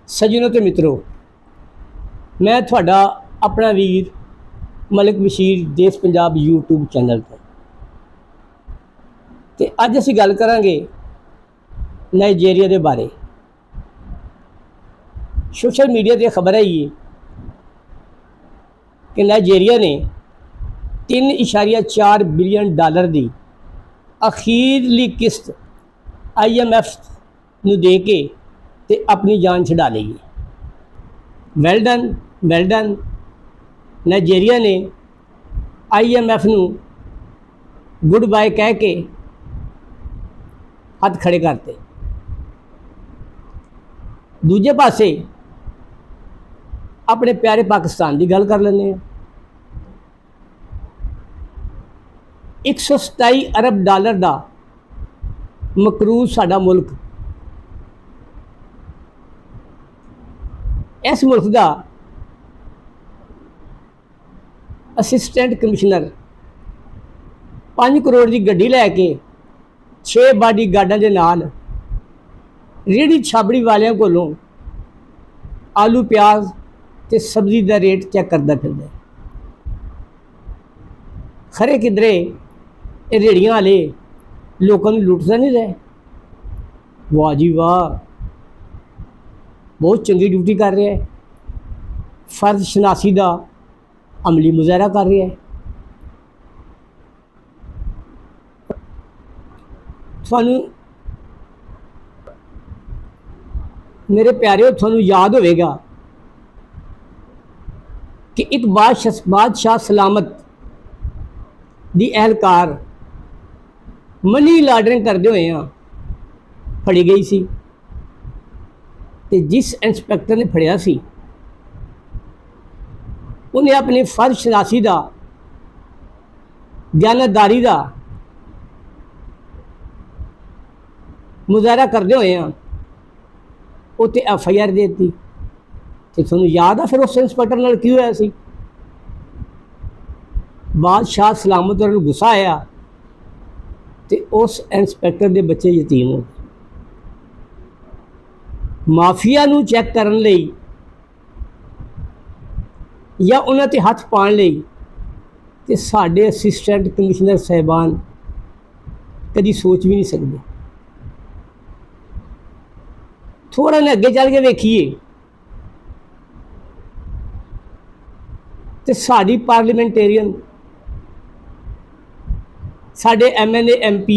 ਸੱਜਣੋ ਤੇ ਮਿੱਤਰੋ, ਮੈਂ ਤੁਹਾਡਾ ਆਪਣਾ ਵੀਰ ਮਲਿਕ ਬਸ਼ੀਰ ਦੇਸ਼ ਪੰਜਾਬ YouTube ਚੈਨਲ ਤੇ ਅੱਜ ਅਸੀਂ ਗੱਲ ਕਰਾਂਗੇ ਨਾਈਜੀਰੀਆ ਦੇ ਬਾਰੇ। सोशल मीडिया ਤੇ ਖਬਰ ਆਈ ਹੈ ਕਿ ਨਾਈਜੀਰੀਆ ਨੇ $3.4 ਬਿਲੀਅਨ ਦੀ ਅਖੀਰਲੀ ਕਿਸ਼ਤ IMF ਨੂੰ ਦੇ ਕੇ ਤੇ ਆਪਣੀ ਜਾਨ ਛਡਾ ਲਈ ਹੈ। ਵੈਲ ਡਨ ਨਾਈਜੀਰੀਆ ਨੇ IMF ਨੂੰ ਗੁੱਡ ਬਾਏ ਕਹਿ ਕੇ ਹੱਥ ਖੜੇ ਕਰਤੇ। ਦੂਜੇ ਪਾਸੇ अपने प्यारे पाकिस्तान की गल कर लें। $127 अरब का मकरूज साडा मुल्क, इस मुल्क का असिस्टेंट कमिश्नर 5 करोड़ की गड्डी लैके 6 बाडी गार्डां दे नाल रेहड़ी छाबड़ी वालियां कोलों आलू प्याज ते सब्जी का रेट चैक करता फिरदा। खरे किधरे ये रेहड़ियां वाले लोगों को लुटता नहीं रहे। वाह जी वाह, बहुत चंगी ड्यूटी कर रहा है, फर्ज शनासी का अमली मुजाहरा कर रहा है। थानू मेरे प्यारे थानू याद होगा कि एक बादशाह सलामत दी एहलकार मनी लाडरिंग करते हुए फड़ी गई सी ते जिस इंस्पैक्टर ने फड़िया सी उन्हें अपनी फर्ज शनासी का दयानतदारी का मुजाहरा करते हुए उत्ते FIR दे दी। तो तुहानू याद है फिर उस इंस्पैक्टर नाल की होया सी? बादशाह सलामत और गुस्सा आया तो उस इंस्पैक्टर के बच्चे यतीम हो गए। माफिया नू चैक करन लई या उन्हां ते हथ पाउण लई ते साडे असिस्टेंट कमिश्नर साहिबान कदी सोच भी नहीं सकते। थोड़ा ने अगे चल के वेखीए तो साड़ी पार्लीमेंटेरियन साढ़े MLA MP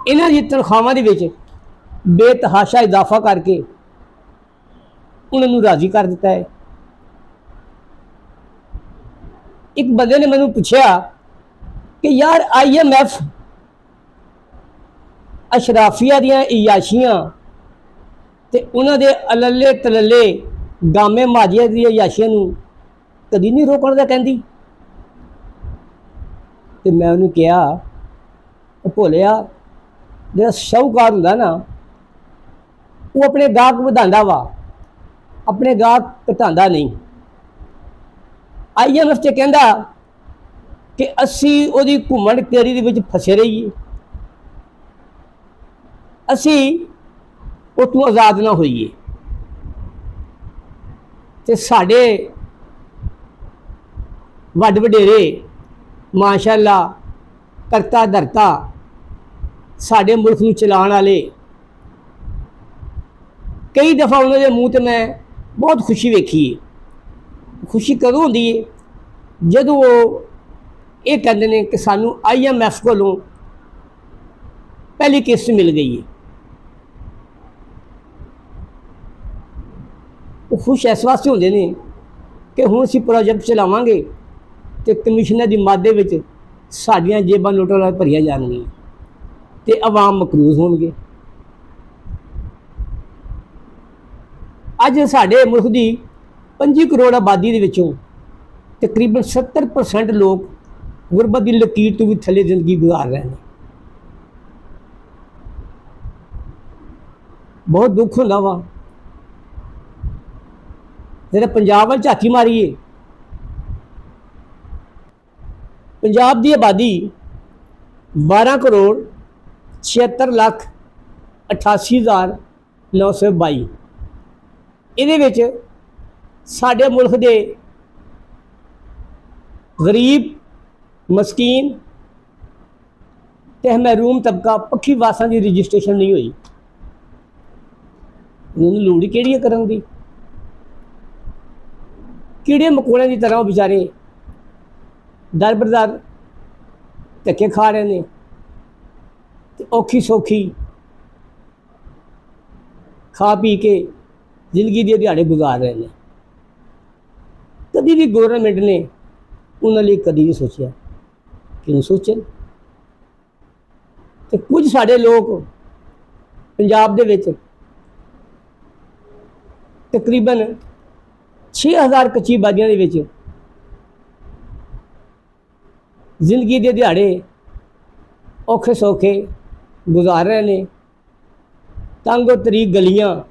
इन्हां दी तनख्वाहां दे विच बेतहाशा इजाफा करके उन्होंने राजी कर दिता है। एक बंदे ने मैनू पूछा कि यार IMF अशराफिया दियां इयाशियां ते उन्हां दे अलले तलले गामे माजिया दी अयाशियां नू कदी नहीं रोकण दा कहंदी। ते मैं उन्होंने कहा भोलिया, जो शाहूकार हुंदा ना वो अपने गाहक वधांदा वा, अपने गाहक घटांदा नहीं। IMF ते कहंदा कि असी उहदी घुमण केरी दे विच फसे रहीए, असी उत्थों आज़ाद ना होइए। ते साडे वड्ड वडेरे माशाअल्लाह करता धरता साडे मुल्क नूं चलाउण वाले कई दफ़ा उन्होंने मूँह ते मैं बहुत खुशी वेखी है। खुशी कदों होंदी है? जदों वो ये कहते हैं कि सानू IMF कोलों पहली किस्त मिल गई है। वो खुश इस वास्ते होंदे ने कि हुण असीं प्रोजेक्ट चलावांगे तो कमिश्नर की मद दे साडियां जेबां नोटां नाल भरियां जाणगीआं ते आवाम मकरूज होणगे। अज साडे मुल्क की 25 करोड़ आबादी दे विचों तकरीबन 70% लोग गुरबत की लकीर तो भी थले जिंदगी गुजार रहे हैं। बहुत दुख होंदा वा। जरा पंजाब वाल झाती मारीए, पंजाब की आबादी 12 करोड़ 76 लाख 88,922। ਇਹਦੇ ਵਿੱਚ ਸਾਡੇ ਮੁਲਕ ਦੇ ਗਰੀਬ ਮਸਕੀਨ ਤੇ ਮਹਿਰੂਮ ਤਬਕਾ ਪੱਖੀ ਵਾਸਾਂ ਦੀ ਰਜਿਸਟ੍ਰੇਸ਼ਨ ਨਹੀਂ ਹੋਈ। ਉਹਨੂੰ ਲੋੜ ਕਿਹੜੀ ਹੈ ਕਰਨ ਦੀ? ਕੀੜੇ ਮਕੌੜਿਆਂ ਦੀ ਤਰ੍ਹਾਂ ਉਹ ਵਿਚਾਰੇ ਦਰ ਬਦਰ ਧੱਕੇ ਖਾ ਰਹੇ ਨੇ ਤੇ ਔਖੀ ਸੌਖੀ ਖਾ ਪੀ ਕੇ ਜ਼ਿੰਦਗੀ ਦੇ ਦਿਹਾੜੇ ਗੁਜ਼ਾਰ ਰਹੇ ਨੇ। ਕਦੀ ਵੀ ਗੌਰਮੈਂਟ ਨੇ ਉਹਨਾਂ ਲਈ ਕਦੀ ਨਹੀਂ ਸੋਚਿਆ। ਕਿਉਂ ਸੋਚਣ? ਤੇ ਕੁਝ ਸਾਡੇ ਲੋਕ ਪੰਜਾਬ ਦੇ ਵਿੱਚ ਤਕਰੀਬਨ 6000 ਕੱਚੀ ਬਾਜੀਆਂ ਦੇ ਵਿੱਚ ਜ਼ਿੰਦਗੀ ਦੇ ਦਿਹਾੜੇ ਔਖੇ ਸੌਖੇ ਗੁਜ਼ਾਰ ਰਹੇ ਨੇ। ਤੰਗੋ ਤਰੀਕ ਗਲੀਆਂ,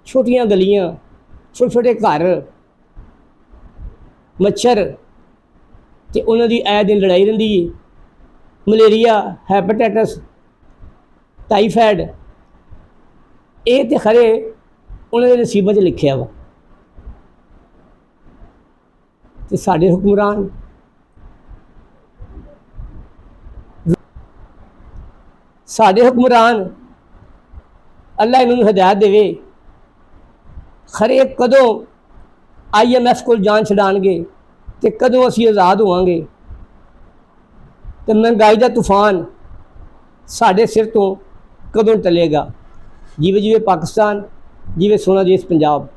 ਛੋਟੀਆਂ ਗਲੀਆਂ, ਛੋਟੇ ਛੋਟੇ ਘਰ, ਮੱਛਰ ਤੇ ਉਹਨਾਂ ਦੀ ਆਏ ਦਿਨ ਲੜਾਈ ਰਹਿੰਦੀ ਹੈ। ਮਲੇਰੀਆ, ਹੈਪੇਟਾਈਟਸ, ਟਾਈਫਾਇਡ, ਇਹ ਤੇ ਖਰੇ ਉਹਨਾਂ ਦੇ ਨਸੀਬਾਂ 'ਚ ਲਿਖਿਆ ਵਾ। ਤੇ ਸਾਡੇ ਹੁਕਮਰਾਨ ਅੱਲਾ ਇਹਨਾਂ ਨੂੰ ਹਦਾਇਤ ਦੇਵੇ, ਖਰੇ ਕਦੋਂ IMF ਕੋਲ ਜਾਨ ਛਡਾਣਗੇ ਤੇ ਕਦੋਂ ਅਸੀਂ ਆਜ਼ਾਦ ਹੋਵਾਂਗੇ ਤੇ ਮਹਿੰਗਾਈ ਦਾ ਤੂਫਾਨ ਸਾਡੇ ਸਿਰ ਤੋਂ ਕਦੋਂ ਟਲੇਗਾ। ਜਿਵੇਂ ਜਿਵੇਂ ਪਾਕਿਸਤਾਨ, ਜਿਵੇਂ ਸੋਹਣਾ ਦੇਸ਼ ਪੰਜਾਬ।